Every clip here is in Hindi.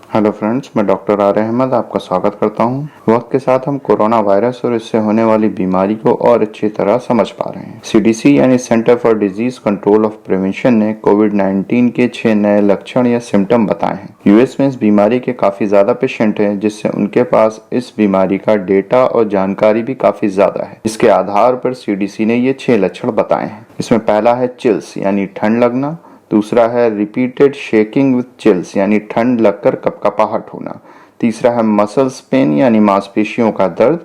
हेलो फ्रेंड्स, मैं डॉक्टर आर अहमद आपका स्वागत करता हूं। वक्त के साथ हम कोरोना वायरस और इससे होने वाली बीमारी को और अच्छी तरह समझ पा रहे हैं। सीडीसी यानी centre for disease control of prevention ने कोविड-19 के 6 नए लक्षण या सिम्टम बताए हैं। यूएस में इस बीमारी के काफी ज्यादा पेशेंट हैं, जिससे उनके पास इस बीमारी का डेटा और जानकारी भी काफी ज्यादा है। इसके आधार पर सीडीसी ने ये 6 लक्षण बताए हैं। इसमें पहला है चिल्स यानी ठंड लगना। दूसरा है रिपीटेड शेकिंग विथ चिल्स यानी ठंड लगकर कपकपाहट होना। तीसरा है मसल्स पेन यानी मांसपेशियों का दर्द।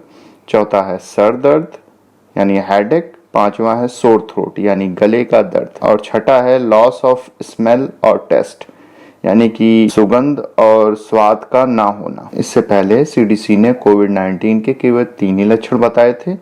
चौथा है सर दर्द यानी हेडेक। पांचवा है सोर थ्रोट यानी गले का दर्द। और छठा है लॉस ऑफ स्मेल और टेस्ट यानी कि सुगंध और स्वाद का ना होना। इससे पहले सीडीसी ने कोविड-19 के केवल 3 ही लक्षण बताए थे: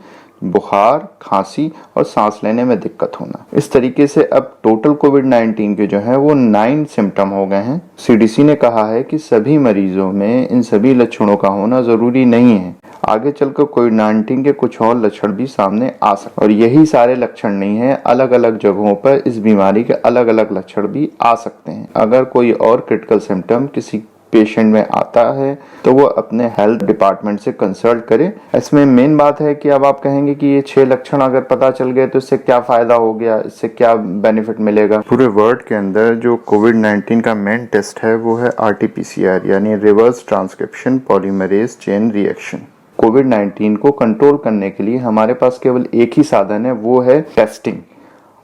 बुखार, खांसी और सांस लेने में दिक्कत होना। इस तरीके से अब टोटल कोविड-19 के जो है वो 9 सिम्टम हो गए हैं। सीडीसी ने कहा है कि सभी मरीजों में इन सभी लक्षणों का होना जरूरी नहीं है। आगे चलकर कोविड-19 के कुछ और लक्षण भी सामने आ सकते, और यही सारे लक्षण नहीं है, अलग अलग जगहों पर इस बीमारी के अलग अलग लक्षण भी आ सकते हैं। अगर कोई और क्रिटिकल सिम्टम किसी पेशेंट में आता है तो वो अपने हेल्थ डिपार्टमेंट से कंसल्ट करे। इसमें मेन बात है कि अब आप कहेंगे कि ये 6 लक्षण अगर पता चल गए तो इससे क्या फायदा हो गया, इससे क्या बेनिफिट मिलेगा। पूरे वर्ल्ड के अंदर जो कोविड-19 का मेन टेस्ट है वो है आरटीपीसीआर यानी reverse transcription polymerase chain reaction. कोविड-19 को कंट्रोल करने के लिए हमारे पास केवल एक ही साधन है, वो है टेस्टिंग।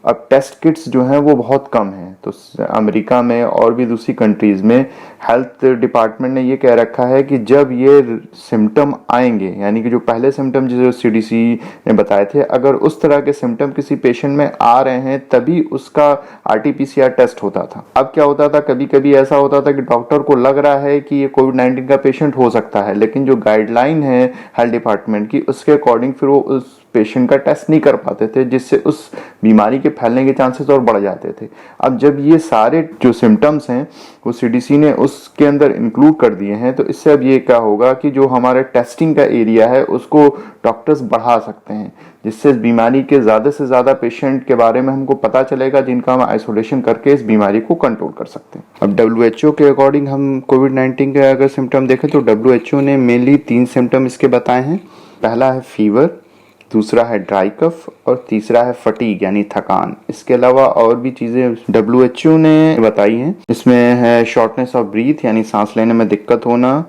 अब टेस्ट किट्स जो हैं वो बहुत कम हैं, तो अमेरिका में और भी दूसरी कंट्रीज में हेल्थ डिपार्टमेंट ने ये कह रखा है कि जब ये सिम्टम आएंगे, यानी कि जो पहले सिम्टम जो सीडीसी ने बताए थे, अगर उस तरह के सिम्टम किसी पेशेंट में आ रहे हैं तभी उसका आरटीपीसीआर टेस्ट होता था। अब क्या होता था, कभी कभी ऐसा होता था कि डॉक्टर को लग रहा है कि ये कोविड-19 का पेशेंट हो सकता है, लेकिन जो गाइडलाइन है हेल्थ डिपार्टमेंट की उसके अकॉर्डिंग फिर वो उस पेशेंट का टेस्ट नहीं कर पाते थे, जिससे उस बीमारी के फैलने के चांसेस और बढ़ जाते थे। अब जब ये सारे जो सिम्टम्स हैं वो सीडीसी ने उसके अंदर इंक्लूड कर दिए हैं, तो इससे अब ये क्या होगा कि जो हमारे टेस्टिंग का एरिया है उसको डॉक्टर्स बढ़ा सकते हैं, जिससे इस बीमारी के ज्यादा से ज्यादा पेशेंट के बारे में हमको पता चलेगा, जिनका हम आइसोलेशन करके इस बीमारी को कंट्रोल कर सकते हैं। अब डब्ल्यूएचओ के अकॉर्डिंग हम कोविड-19 के अगर सिम्टम देखें तो डब्ल्यूएचओ ने मेनली 3 सिम्टम इसके बताए हैं। पहला है फीवर, दूसरा है ड्राई कफ और तीसरा है फटीग यानी थकान। इसके अलावा और भी चीजें डब्ल्यूएचओ ने बताई हैं। इसमें है शॉर्टनेस ऑफ ब्रीथ यानी सांस लेने में दिक्कत होना,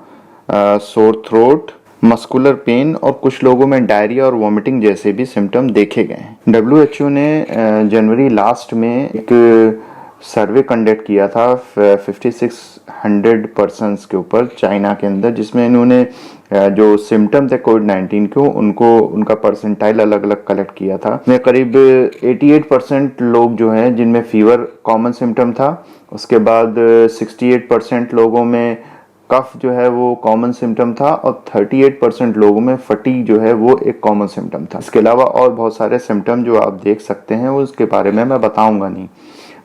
सोर थ्रोट, मस्कुलर पेन और कुछ लोगों में डायरिया और वॉमिटिंग जैसे भी सिम्टम देखे गए हैं। डब्ल्यूएचओ ने जनवरी लास्ट में एक सर्वे कंडक्ट किया था 5600 पर्सन्स के ऊपर चाइना के अंदर, जिसमें इन्होंने जो सिम्टम थे कोविड-19 को उनको उनका परसेंटाइल अलग अलग कलेक्ट किया था। इसमें करीब 88% लोग जो हैं जिनमें फीवर कॉमन सिम्टम था, उसके बाद 68% लोगों में कफ जो है वो कॉमन सिम्टम था और 38% लोगों में फटीग जो है वो एक कॉमन सिम्टम था। इसके अलावा और बहुत सारे सिम्टम जो आप देख सकते हैं उसके बारे में मैं बताऊंगा नहीं।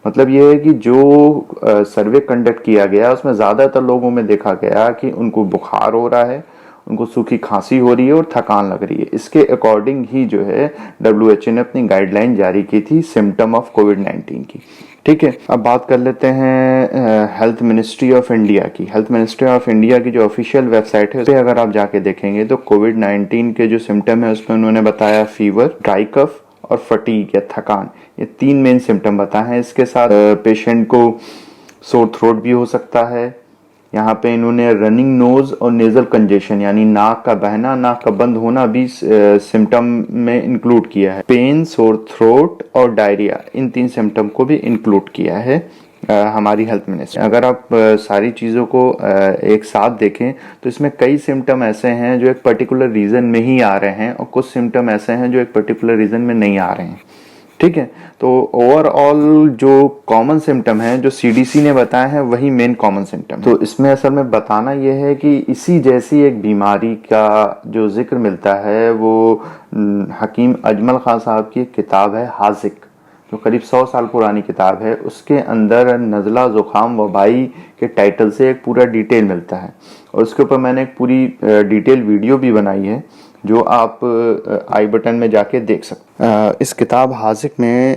मतलब ये है कि जो सर्वे कंडक्ट किया गया उसमें ज्यादातर लोगों में देखा गया कि उनको बुखार हो रहा है, उनको सूखी खांसी हो रही है और थकान लग रही है। इसके अकॉर्डिंग ही जो है डब्ल्यूएचओ ने अपनी गाइडलाइन जारी की थी सिम्टम ऑफ कोविड-19 की। ठीक है, अब बात कर लेते हैं हेल्थ मिनिस्ट्री ऑफ इंडिया की। हेल्थ मिनिस्ट्री ऑफ इंडिया की जो ऑफिशियल वेबसाइट है उस पर अगर आप जाके देखेंगे तो कोविड-19 के जो सिम्टम है उसमें उन्होंने बताया फीवर, ड्राई कफ और फटीग या थकान, ये 3 मेन सिम्टम बताए हैं। इसके साथ पेशेंट को सोर थ्रोट भी हो सकता है। यहाँ पे इन्होंने रनिंग नोज और नेजल कंजेशन यानी नाक का बहना, नाक का बंद होना भी सिम्टम में इंक्लूड किया है। पेन, सोर थ्रोट और डायरिया, इन 3 सिम्टम को भी इंक्लूड किया है हमारी हेल्थ मिनिस्ट्री। अगर आप सारी चीज़ों को एक साथ देखें तो इसमें कई सिम्टम ऐसे हैं जो एक पर्टिकुलर रीजन में ही आ रहे हैं और कुछ सिम्टम ऐसे हैं जो एक पर्टिकुलर रीजन में नहीं आ रहे हैं। ठीक है, तो ओवरऑल जो कॉमन सिम्टम है जो सीडीसी ने बताया है वही मेन कॉमन सिम्टम। तो इसमें असल में बताना यह है कि इसी जैसी एक बीमारी का जो जिक्र मिलता है वो हकीम अजमल खान साहब की एक किताब है हाजिक, जो करीब 100 साल पुरानी किताब है। उसके अंदर नज़ला जुकाम वबाई के टाइटल से एक पूरा डिटेल मिलता है और उसके ऊपर मैंने एक पूरी डिटेल वीडियो भी बनाई है। जो आप आई बटन में जाके देख सकते। इस किताब हाजिक में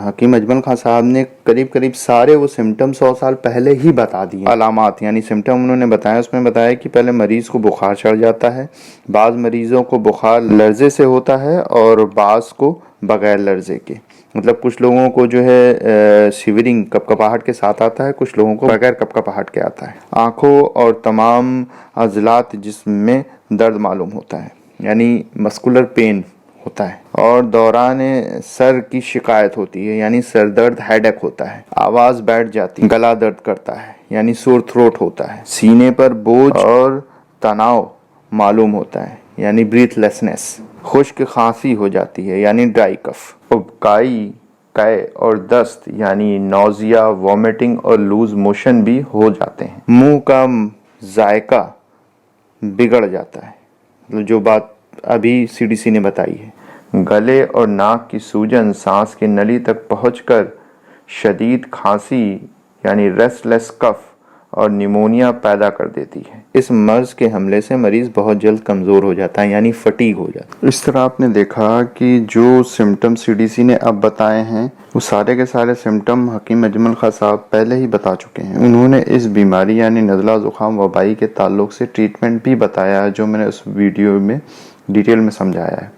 हकीम अजमल खान साहब ने करीब करीब सारे वो सिम्टम 100 साल पहले ही बता दिए। अलामात यानी सिम्टम उन्होंने बताया, उसमें बताया कि पहले मरीज को बुखार चढ़ जाता है, बाज़ मरीजों को बुखार लर्जे से होता है और बाज़ को बगैर लर्जे के। मतलब कुछ लोगों को जो है शिवरिंग कपकपाहट के साथ आता है, कुछ लोगों को बगैर कपकपाहट के आता है। आंखों और तमाम अजलात जिस्म दर्द मालूम होता है, यानी मस्कुलर पेन होता है, और दौरान सर की शिकायत होती है, यानी सर दर्द हेडेक होता है। आवाज बैठ जाती है, गला दर्द करता है, यानी सोर थ्रोट होता है। सीने पर बोझ और तनाव मालूम होता है, यानी ब्रीथलेसनेस। खुश्क खांसी हो जाती है, यानी ड्राई कफ। उबकाई, कै और दस्त, यानी नौजिया, वॉमिटिंग और लूज मोशन भी हो जाते हैं। मुंह का जायका बिगड़ जाता है, मतलब जो बात अभी सीडीसी ने बताई है। गले और नाक की सूजन सांस की नली तक पहुंचकर शदीद खांसी यानी रेस्टलेस कफ और निमोनिया पैदा कर देती है। इस मर्ज के हमले से मरीज बहुत जल्द कमजोर हो जाता है, यानी फटीग हो जाता है। इस तरह आपने देखा कि जो सिम्टम सीडीसी ने अब बताए हैं वो सारे के सारे सिम्टम हकीम अजमल खान साहब पहले ही बता चुके हैं। उन्होंने इस बीमारी यानी नज़ला ज़ुकाम वबाई के ताल्लुक से ट्रीटमेंट भी बताया है, जो मैंने उस वीडियो में डिटेल में समझाया है।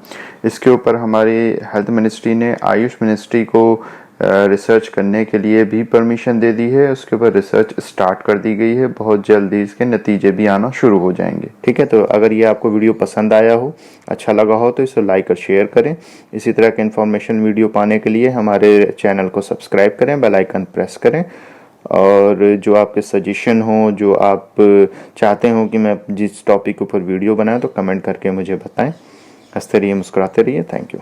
इसके ऊपर हमारी हेल्थ मिनिस्ट्री ने आयुष मिनिस्ट्री को रिसर्च करने के लिए भी परमिशन दे दी है। उसके ऊपर रिसर्च स्टार्ट कर दी गई है, बहुत जल्दी इसके नतीजे भी आना शुरू हो जाएंगे। ठीक है, तो अगर ये आपको वीडियो पसंद आया हो, अच्छा लगा हो, तो इसे लाइक और शेयर करें। इसी तरह के इन्फॉर्मेशन वीडियो पाने के लिए हमारे चैनल को सब्सक्राइब करें, बेल आइकन प्रेस करें, और जो आपके सजेशन हो, जो आप चाहते हो कि मैं जिस टॉपिक के ऊपर वीडियो बनाऊं, तो कमेंट करके मुझे बताएं। हंसते रहिए, मुस्कुराते रहिए। Thank you.